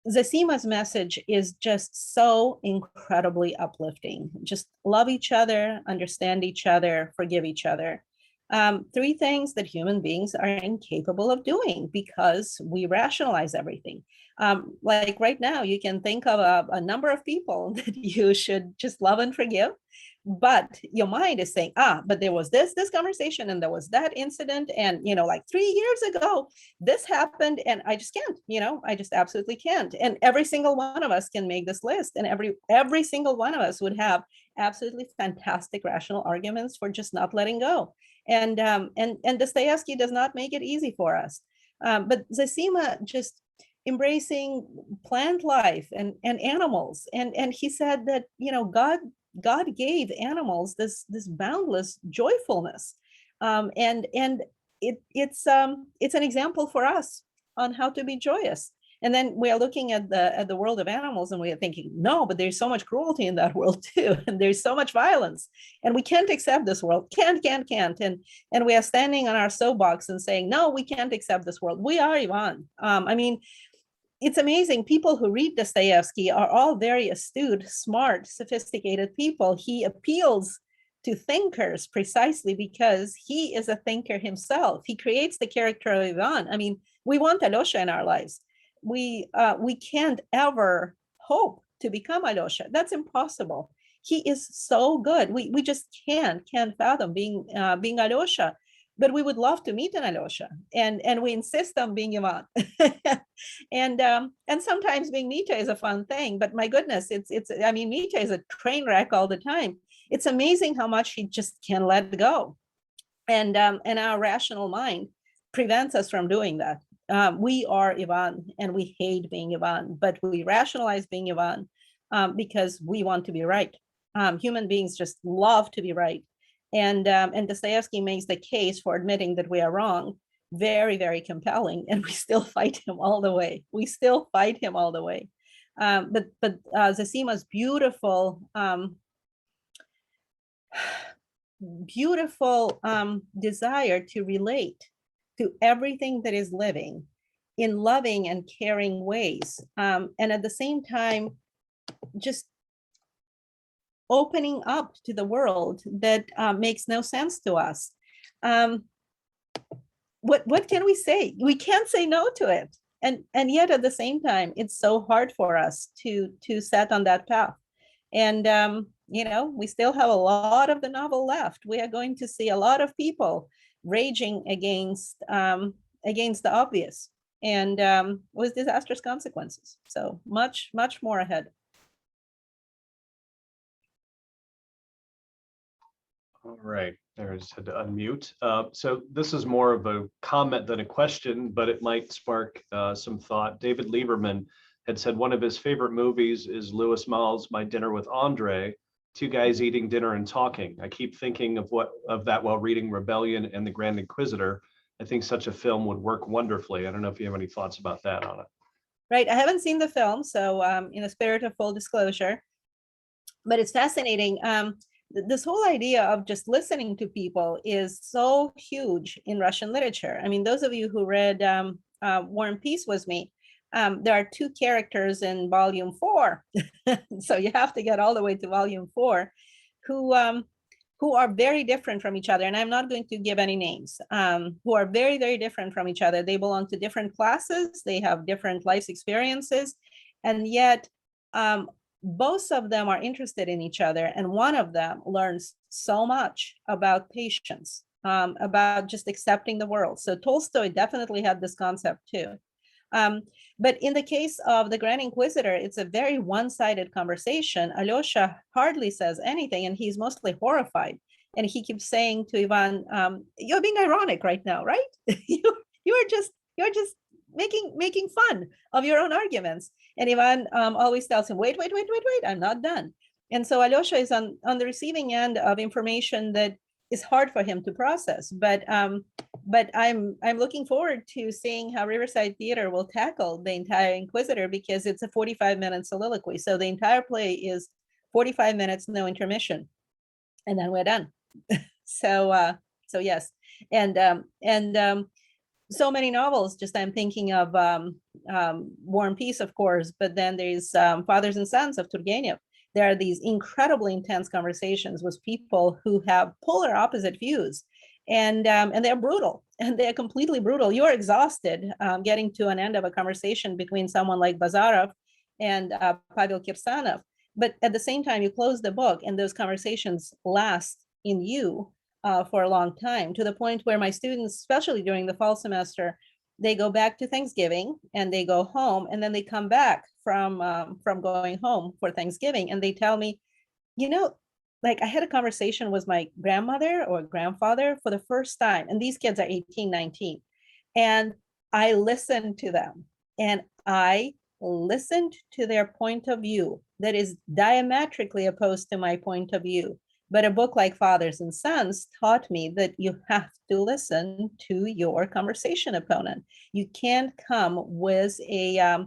Speaker 2: Zosima's message is just so incredibly uplifting. Just love each other, understand each other, forgive each other. 3 things that human beings are incapable of doing because we rationalize everything. Like right now, you can think of a number of people that you should just love and forgive, but your mind is saying, but there was this conversation and there was that incident, and like 3 years ago this happened, and I just can't, I just absolutely can't. And every single one of us can make this list, and every single one of us would have absolutely fantastic rational arguments for just not letting go. And Dostoevsky does not make it easy for us, but Zosima just embracing plant life and animals, and he said that God gave animals this boundless joyfulness, and it's an example for us on how to be joyous. And then we are looking at the world of animals, and we are thinking, no, but there's so much cruelty in that world too, and there's so much violence, and we can't accept this world. Can't. And we are standing on our soapbox and saying, no, we can't accept this world. We are Ivan. I mean, it's amazing. People who read Dostoevsky are all very astute, smart, sophisticated people. He appeals to thinkers precisely because he is a thinker himself. He creates the character of Ivan. I mean, we want Alyosha in our lives. We can't ever hope to become Alyosha. That's impossible. He is so good. We just can't fathom being Alyosha. But we would love to meet an Alyosha, and we insist on being Ivan. And sometimes being Mitya is a fun thing. But my goodness, it's I mean, Mitya is a train wreck all the time. It's amazing how much he just can let go, and our rational mind prevents us from doing that. We are Ivan, and we hate being Ivan, but we rationalize being Ivan because we want to be right. Human beings just love to be right. And Dostoevsky makes the case for admitting that we are wrong very, very compelling, and we still fight him all the way. But Zosima's beautiful desire to relate to everything that is living in loving and caring ways, and at the same time, just opening up to the world that makes no sense to us. What can we say? We can't say no to it, and yet at the same time, it's so hard for us to set on that path. And we still have a lot of the novel left. We are going to see a lot of people raging against the obvious, and with disastrous consequences. So much more ahead.
Speaker 1: All right, I just had to unmute. So this is more of a comment than a question, but it might spark some thought. David Lieberman had said one of his favorite movies is Louis Malle's My Dinner with Andre, two guys eating dinner and talking. I keep thinking of that while reading Rebellion and the Grand Inquisitor. I think such a film would work wonderfully. I don't know if you have any thoughts about that, Anna.
Speaker 2: Right, I haven't seen the film, so in the spirit of full disclosure, but it's fascinating. This whole idea of just listening to people is so huge in Russian literature. I mean, those of you who read War and Peace with me, there are two characters in volume 4. So you have to get all the way to volume 4, who are very different from each other. And I'm not going to give any names, who are very, very different from each other. They belong to different classes. They have different life experiences. And yet, both of them are interested in each other, and one of them learns so much about patience, about just accepting the world. So Tolstoy definitely had this concept too. But in the case of the Grand Inquisitor, it's a very one-sided conversation. Alyosha hardly says anything, and he's mostly horrified. And he keeps saying to Ivan, "You're being ironic right now, right? you're just making fun of your own arguments." And Ivan always tells him, wait, I'm not done. And so Alyosha is on the receiving end of information that is hard for him to process. But I'm looking forward to seeing how Riverside Theater will tackle the entire Inquisitor, because it's a 45-minute soliloquy. So the entire play is 45 minutes, no intermission, and then we're done. So yes, and so many novels. Just I'm thinking of War and Peace, of course, but then there's Fathers and Sons of Turgenev. There are these incredibly intense conversations with people who have polar opposite views, and they're brutal, and they're completely brutal. You're exhausted getting to an end of a conversation between someone like Bazarov and Pavel Kirsanov, but at the same time, you close the book, and those conversations last in you for a long time, to the point where my students, especially during the fall semester, they go back to Thanksgiving and they go home, and then they come back from going home for Thanksgiving, and they tell me, like, I had a conversation with my grandmother or grandfather for the first time, and these kids are 18, 19, and I listened to them, and I listened to their point of view that is diametrically opposed to my point of view. But a book like Fathers and Sons taught me that you have to listen to your conversation opponent. You can't come with a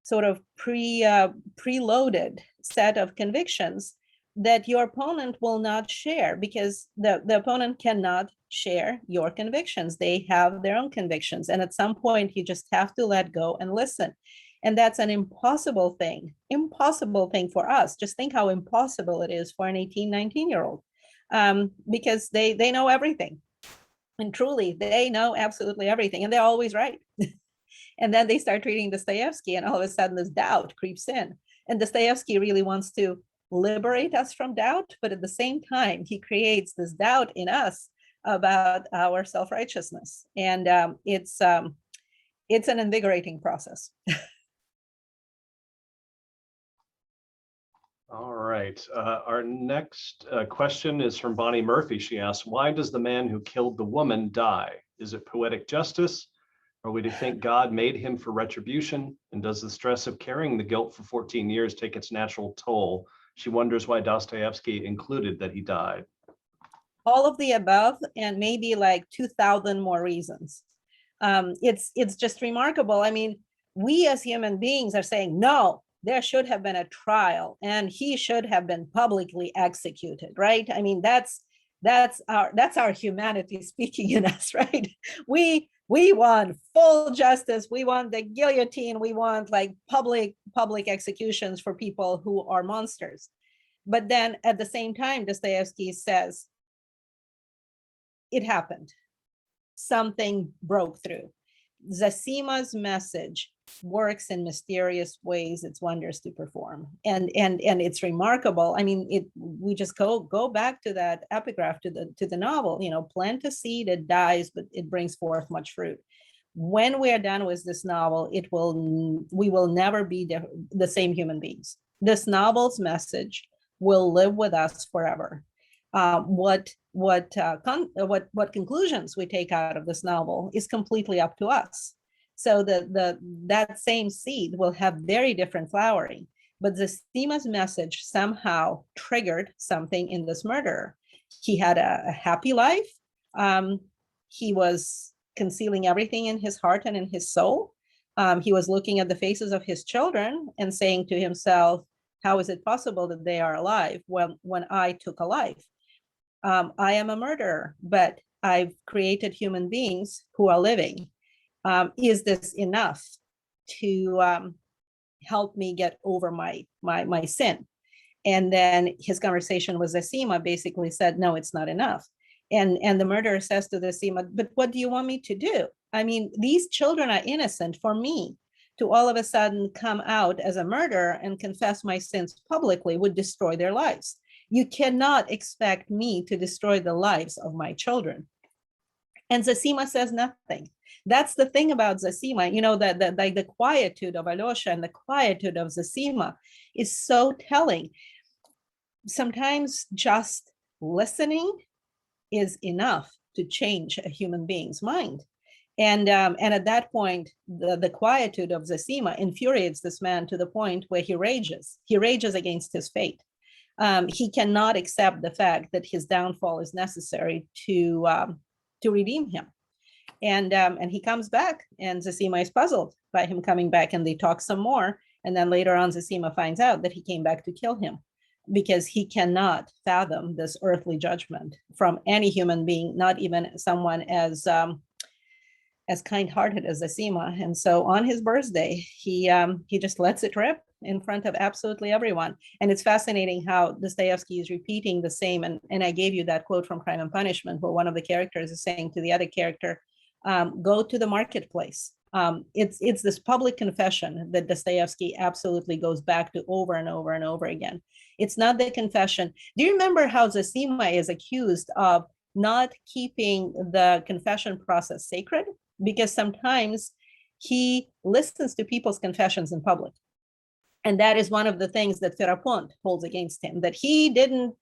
Speaker 2: sort of preloaded set of convictions that your opponent will not share, because the opponent cannot share your convictions. They have their own convictions. And at some point, you just have to let go and listen. And that's an impossible thing for us. Just think how impossible it is for an 18, 19-year-old, because they know everything. And truly, they know absolutely everything, and they're always right. And then they start reading Dostoevsky, and all of a sudden this doubt creeps in. And Dostoevsky really wants to liberate us from doubt, but at the same time, he creates this doubt in us about our self-righteousness. And it's an invigorating process.
Speaker 1: All right. Our next question is from Bonnie Murphy. She asks, why does the man who killed the woman die? Is it poetic justice? Are we to think God made him for retribution? And does the stress of carrying the guilt for 14 years take its natural toll? She wonders why Dostoevsky included that he died.
Speaker 2: All of the above, and maybe like 2,000 more reasons. It's just remarkable. I mean, we as human beings are saying, no, there should have been a trial and he should have been publicly executed, right? I mean, that's our humanity speaking in us, right? We want full justice. We want the guillotine. We want like public executions for people who are monsters. But then at the same time, Dostoevsky says, it happened. Something broke through. Zosima's message works in mysterious ways, its wonders to perform. And it's remarkable. I mean, we just go back to that epigraph to the novel, plant a seed, it dies, but it brings forth much fruit. When we are done with this novel, we will never be the same human beings. This novel's message will live with us forever. What conclusions we take out of this novel is completely up to us. So that same seed will have very different flowering, but Zosima's message somehow triggered something in this murderer. He had a happy life. He was concealing everything in his heart and in his soul. He was looking at the faces of his children and saying to himself, how is it possible that they are alive when I took a life? I am a murderer, but I've created human beings who are living. Is this enough to help me get over my sin? And then his conversation with Zosima basically said, no, it's not enough. And the murderer says to Zosima, but what do you want me to do? I mean, these children are innocent. For me to all of a sudden come out as a murderer and confess my sins publicly would destroy their lives. You cannot expect me to destroy the lives of my children. And Zosima says nothing. That's the thing about Zosima, the quietude of Alyosha and the quietude of Zosima is so telling. Sometimes just listening is enough to change a human being's mind. And at that point, the quietude of Zosima infuriates this man to the point where he rages. He rages against his fate. He cannot accept the fact that his downfall is necessary to redeem him. And he comes back, and Zosima is puzzled by him coming back, and they talk some more. And then later on, Zosima finds out that he came back to kill him because he cannot fathom this earthly judgment from any human being, not even someone as kind-hearted as Zosima. And so on his birthday, he just lets it rip in front of absolutely everyone. And it's fascinating how Dostoevsky is repeating the same. And I gave you that quote from Crime and Punishment, where one of the characters is saying to the other character, go to the marketplace. It's this public confession that Dostoevsky absolutely goes back to over and over and over again. It's not the confession. Do you remember how Zosima is accused of not keeping the confession process sacred? Because sometimes he listens to people's confessions in public. And that is one of the things that Ferapont holds against him, that he didn't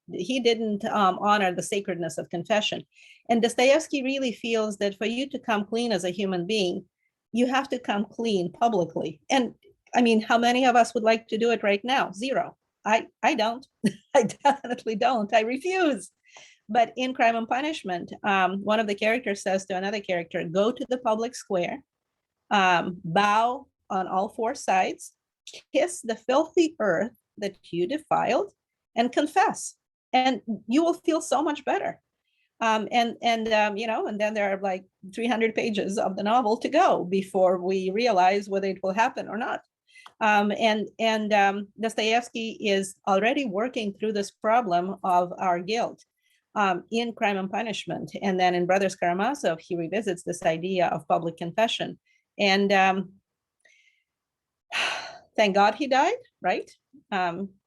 Speaker 2: honor the sacredness of confession. And Dostoevsky really feels that for you to come clean as a human being, you have to come clean publicly. And I mean, how many of us would like to do it right now? Zero. I don't. I definitely don't. I refuse. But in Crime and Punishment, one of the characters says to another character, go to the public square, bow on all four sides, kiss the filthy earth that you defiled, and confess. And you will feel so much better. And then there are like 300 pages of the novel to go before we realize whether it will happen or not. Dostoevsky is already working through this problem of our guilt in Crime and Punishment. And then in Brothers Karamazov, he revisits this idea of public confession. And thank God he died, right?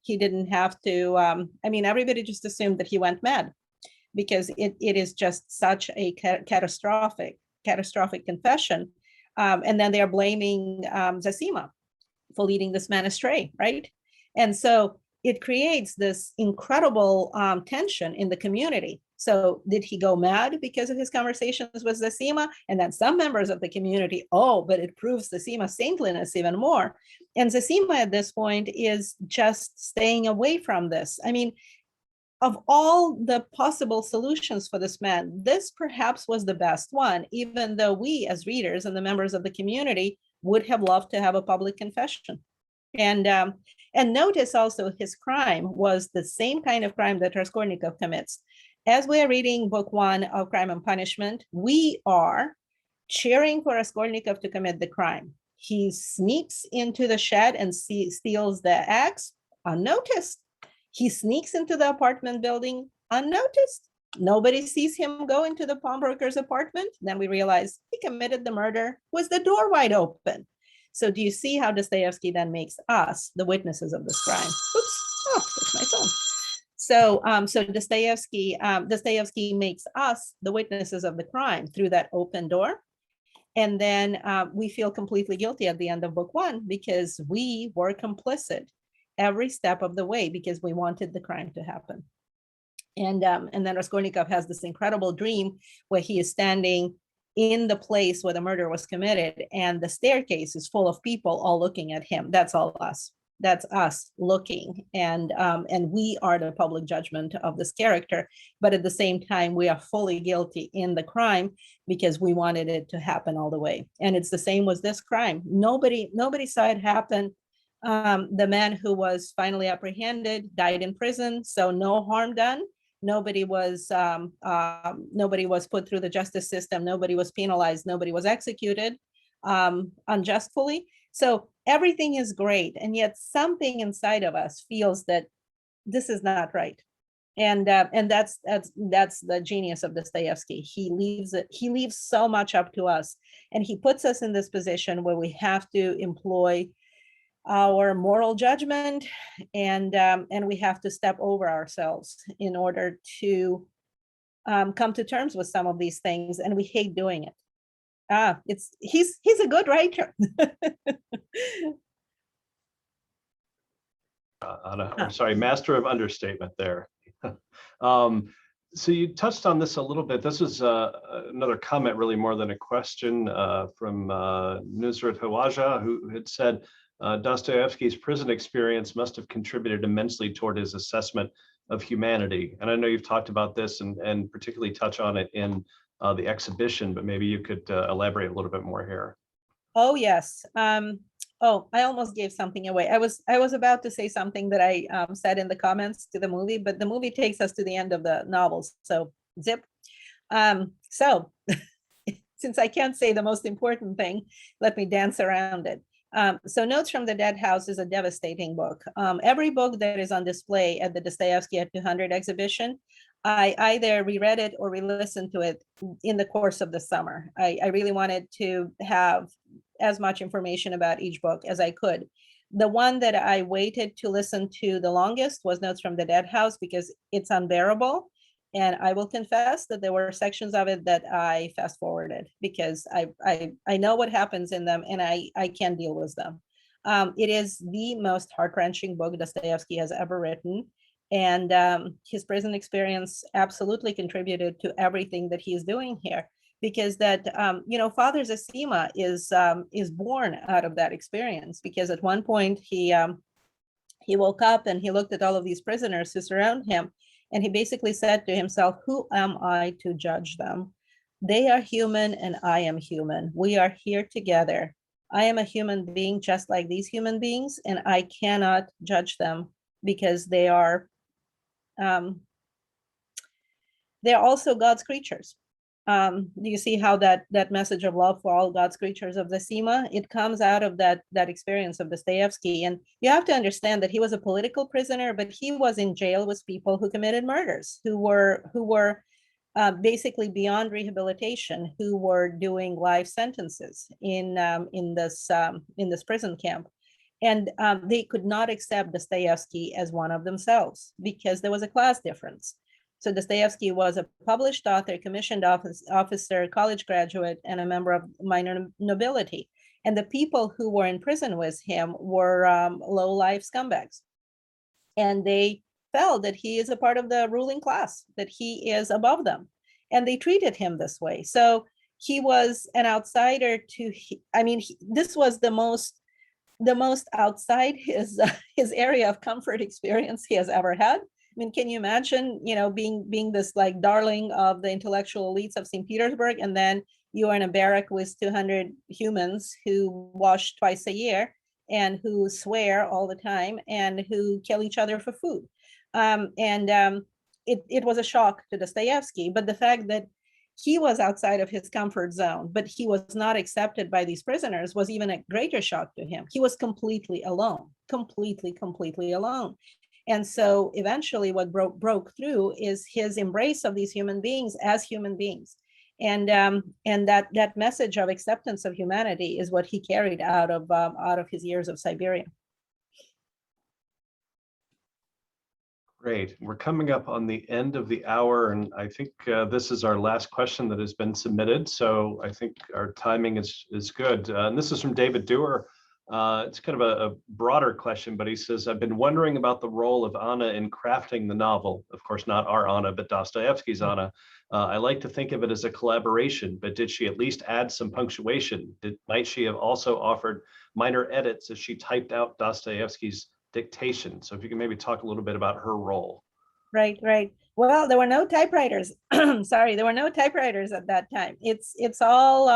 Speaker 2: He didn't have to, everybody just assumed that he went mad because it is just such a catastrophic confession. And then they're blaming Zosima for leading this man astray, right? And so it creates this incredible tension in the community. So did he go mad because of his conversations with Zosima? And then some members of the community, but it proves Zosima's saintliness even more. And Zosima at this point is just staying away from this. I mean, of all the possible solutions for this man, this perhaps was the best one, even though we as readers and the members of the community would have loved to have a public confession. And notice also his crime was the same kind of crime that Raskolnikov commits. As we are reading book 1 of Crime and Punishment, we are cheering for Raskolnikov to commit the crime. He sneaks into the shed and steals the axe unnoticed. He sneaks into the apartment building unnoticed. Nobody sees him go into the pawnbroker's apartment. Then we realize he committed the murder with the door wide open. So do you see how Dostoevsky then makes us the witnesses of this crime? Oops, it's my phone. So Dostoevsky makes us the witnesses of the crime through that open door. And then we feel completely guilty at the end of book 1 because we were complicit every step of the way because we wanted the crime to happen. And then Raskolnikov has this incredible dream where he is standing in the place where the murder was committed, and the staircase is full of people all looking at him. That's all us. That's us looking, and we are the public judgment of this character. But at the same time, we are fully guilty in the crime because we wanted it to happen all the way. And it's the same with this crime. Nobody saw it happen. The man who was finally apprehended died in prison, so no harm done. Nobody was put through the justice system. Nobody was penalized. Nobody was executed unjustly. So everything is great, and yet something inside of us feels that this is not right. And that's the genius of Dostoevsky. He leaves so much up to us, and he puts us in this position where we have to employ our moral judgment, and we have to step over ourselves in order to come to terms with some of these things, and we hate doing it. He's a good writer.
Speaker 1: I'm sorry, master of understatement there. So you touched on this a little bit. This is another comment, really more than a question, from Nusrat Hawaja, who had said, Dostoevsky's prison experience must have contributed immensely toward his assessment of humanity. And I know you've talked about this and particularly touch on it in the exhibition, but maybe you could elaborate a little bit more here.
Speaker 2: Oh, yes. I almost gave something away. I was about to say something that I said in the comments to the movie, but the movie takes us to the end of the novels. So zip. So since I can't say the most important thing, let me dance around it. So Notes from the Dead House is a devastating book. Every book that is on display at the Dostoevsky at 200 exhibition, I either reread it or re-listened to it in the course of the summer. I really wanted to have as much information about each book as I could. The one that I waited to listen to the longest was Notes from the Dead House because it's unbearable. And I will confess that there were sections of it that I fast forwarded because I know what happens in them and I can't deal with them. It is the most heart-wrenching book Dostoevsky has ever written. And his prison experience absolutely contributed to everything that he's doing here, because that, Father Zosima is born out of that experience, because at one point he he woke up and he looked at all of these prisoners who surround him, and he basically said to himself, who am I to judge them? They are human and I am human. We are here together. I am a human being just like these human beings, and I cannot judge them because they're also God's creatures. You see how that message of love for all God's creatures of the Sema, it comes out of that experience of Dostoevsky. And you have to understand that he was a political prisoner, but he was in jail with people who committed murders, who were basically beyond rehabilitation, who were doing life sentences in this prison camp. And they could not accept Dostoevsky as one of themselves because there was a class difference. So Dostoevsky was a published author, commissioned officer, college graduate, and a member of minor nobility. And the people who were in prison with him were low-life scumbags. And they felt that he is a part of the ruling class, that he is above them. And they treated him this way. So he was an outsider to, this was the most outside his area of comfort experience he has ever had. I mean, can you imagine, being this like darling of the intellectual elites of St. Petersburg, and then you are in a barrack with 200 humans who wash twice a year and who swear all the time and who kill each other for food. It was a shock to Dostoevsky, but the fact that he was outside of his comfort zone, but he was not accepted by these prisoners was even a greater shock to him. He was completely alone, completely alone. And so eventually what broke through is his embrace of these human beings as human beings. And that message of acceptance of humanity is what he carried out of his years of Siberia.
Speaker 1: Great. We're coming up on the end of the hour, and I think this is our last question that has been submitted. So I think our timing is good. And this is from David Dewar. It's kind of a broader question, but he says, I've been wondering about the role of Anna in crafting the novel. Of course, not our Anna, but Dostoevsky's Anna. I like to think of it as a collaboration, but did she at least add some punctuation? Might she have also offered minor edits as she typed out Dostoevsky's dictation? So if you can maybe talk a little bit about her role.
Speaker 2: Right. Well, there were no typewriters. Sorry, there were no typewriters at that time. It's all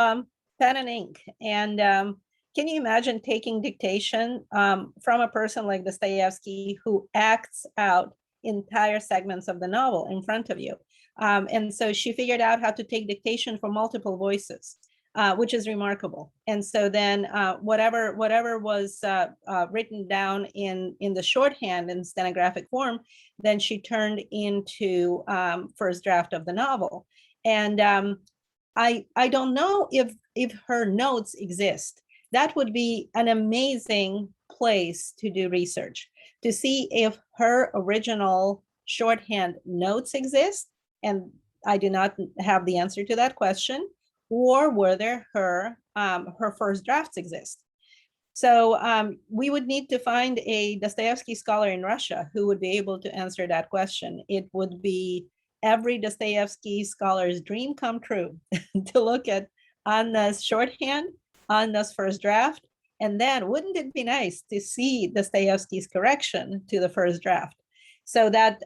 Speaker 2: pen and ink. And can you imagine taking dictation from a person like Dostoevsky who acts out entire segments of the novel in front of you? And so she figured out how to take dictation for multiple voices, which is remarkable. And so then whatever was written down in the shorthand in stenographic form, then she turned into first draft of the novel. And I don't know if her notes exist. That would be an amazing place to do research, to see if her original shorthand notes exist. And I do not have the answer to that question, or whether her first drafts exist. So we would need to find a Dostoevsky scholar in Russia who would be able to answer that question. It would be every Dostoevsky scholar's dream come true to look at Anna's shorthand, Anna's first draft, and then wouldn't it be nice to see Dostoevsky's correction to the first draft? So that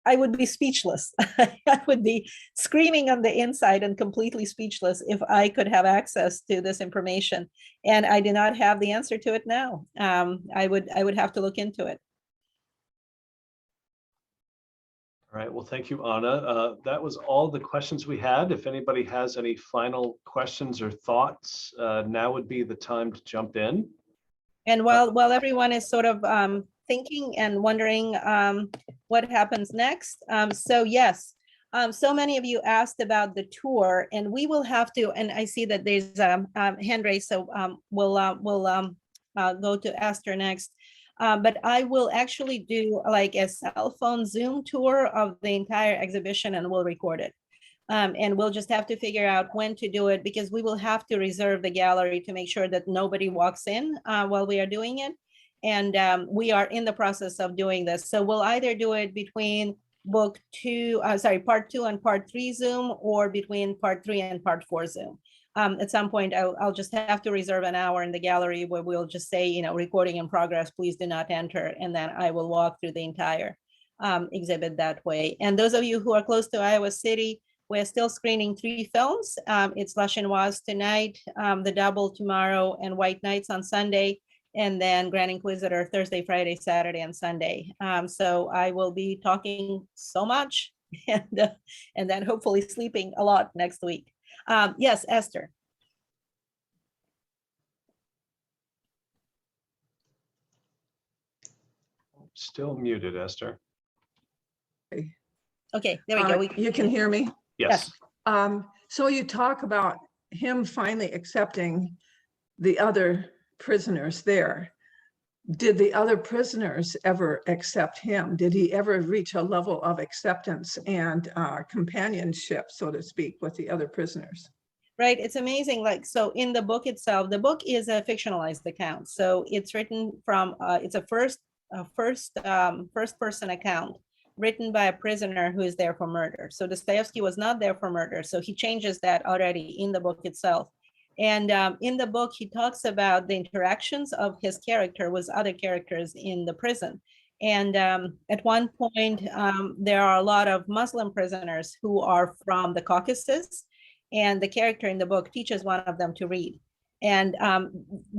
Speaker 2: I would be speechless. I would be screaming on the inside and completely speechless if I could have access to this information. And I do not have the answer to it now. I would have to look into it.
Speaker 1: All right, well, thank you, Anna. That was all the questions we had. If anybody has any final questions or thoughts, now would be the time to jump in.
Speaker 2: And while everyone is sort of thinking and wondering what happens next. So yes, so many of you asked about the tour, and we will have to, and I see that there's a hand raised, so we'll go to Esther next. But I will actually do like a cell phone Zoom tour of the entire exhibition, and we'll record it. And we'll just have to figure out when to do it, because we will have to reserve the gallery to make sure that nobody walks in while we are doing it. And we are in the process of doing this. So we'll either do it between part 2 and part 3 Zoom, or between part 3 and part 4 Zoom. At some point, I'll just have to reserve an hour in the gallery where we'll just say, you know, recording in progress, please do not enter. And then I will walk through the entire exhibit that way. And those of you who are close to Iowa City, we're still screening 3 films. It's La Chinoise tonight, The Double tomorrow, and White Nights on Sunday, and then Grand Inquisitor Thursday, Friday, Saturday, and Sunday. So I will be talking so much and then hopefully sleeping a lot next week. Yes, Esther.
Speaker 1: Still muted, Esther.
Speaker 2: Okay, there we go.
Speaker 3: You can hear me?
Speaker 1: Yes.
Speaker 3: So you talk about him finally accepting the other prisoners there. Did the other prisoners ever accept him? Did he ever reach a level of acceptance and companionship, so to speak, with the other prisoners?
Speaker 2: Right, it's amazing. Like, so in the book itself, the book is a fictionalized account. So it's written from, it's a first person account written by a prisoner who is there for murder. So Dostoevsky was not there for murder. So he changes that already in the book itself. And in the book, he talks about the interactions of his character with other characters in the prison. And at one point, there are a lot of Muslim prisoners who are from the Caucasus. And the character in the book teaches one of them to read. And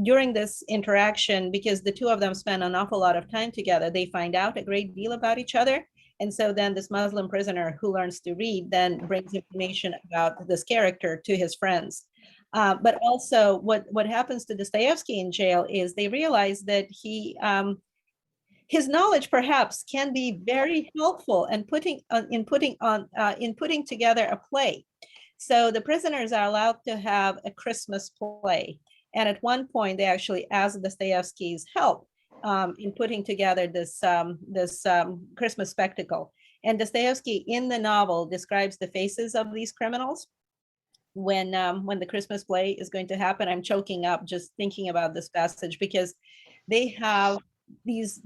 Speaker 2: during this interaction, because the two of them spend an awful lot of time together, they find out a great deal about each other. And so then this Muslim prisoner who learns to read then brings information about this character to his friends. But also what happens to Dostoevsky in jail is they realize that his knowledge perhaps can be very helpful in putting together a play. So the prisoners are allowed to have a Christmas play. And at one point, they actually asked Dostoevsky's help in putting together this Christmas spectacle. And Dostoevsky in the novel describes the faces of these criminals when the Christmas play is going to happen. I'm choking up just thinking about this passage because they have these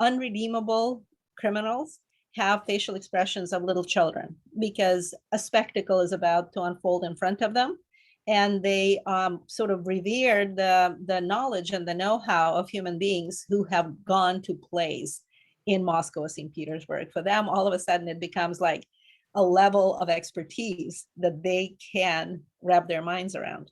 Speaker 2: unredeemable criminals have facial expressions of little children because a spectacle is about to unfold in front of them. And they sort of revere the knowledge and the know-how of human beings who have gone to plays in Moscow or St. Petersburg. For them, all of a sudden, it becomes like a level of expertise that they can wrap their minds around.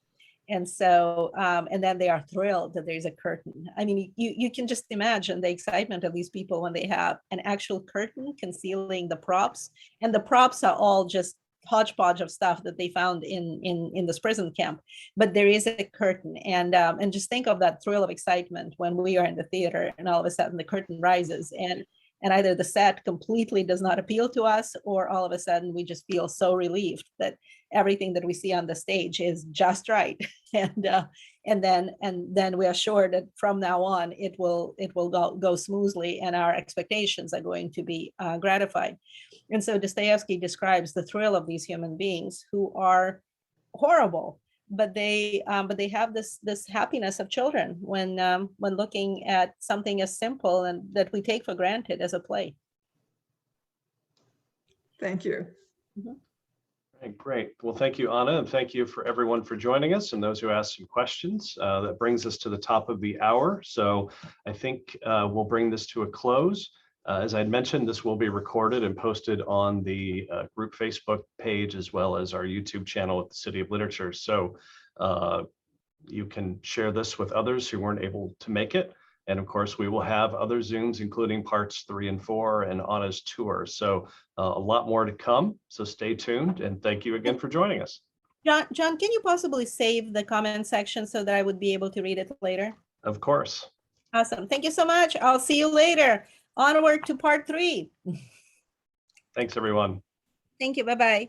Speaker 2: And so, and then they are thrilled that there's a curtain. I mean, you can just imagine the excitement of these people when they have an actual curtain concealing the props. And the props are all just hodgepodge of stuff that they found in this prison camp. But there is a curtain. And just think of that thrill of excitement when we are in the theater and all of a sudden the curtain rises and either the set completely does not appeal to us, or all of a sudden we just feel so relieved that everything that we see on the stage is just right. And then we are sure that from now on it will go smoothly and our expectations are going to be gratified. And so Dostoevsky describes the thrill of these human beings who are horrible, but they have this happiness of children when looking at something as simple and that we take for granted as a play.
Speaker 3: Thank you.
Speaker 2: Mm-hmm.
Speaker 1: Great. Well, thank you, Anna, and thank you for everyone for joining us and those who asked some questions. That brings us to the top of the hour. So I think we'll bring this to a close. As I had mentioned, this will be recorded and posted on the group Facebook page, as well as our YouTube channel at the City of Literature. So you can share this with others who weren't able to make it. And of course, we will have other Zooms, including parts 3 and 4 and Anna's tour. So a lot more to come. So stay tuned. And thank you again for joining us.
Speaker 2: John, can you possibly save the comment section so that I would be able to read it later?
Speaker 1: Of course.
Speaker 2: Awesome. Thank you so much. I'll see you later. Onward to part 3.
Speaker 1: Thanks, everyone.
Speaker 2: Thank you. Bye-bye.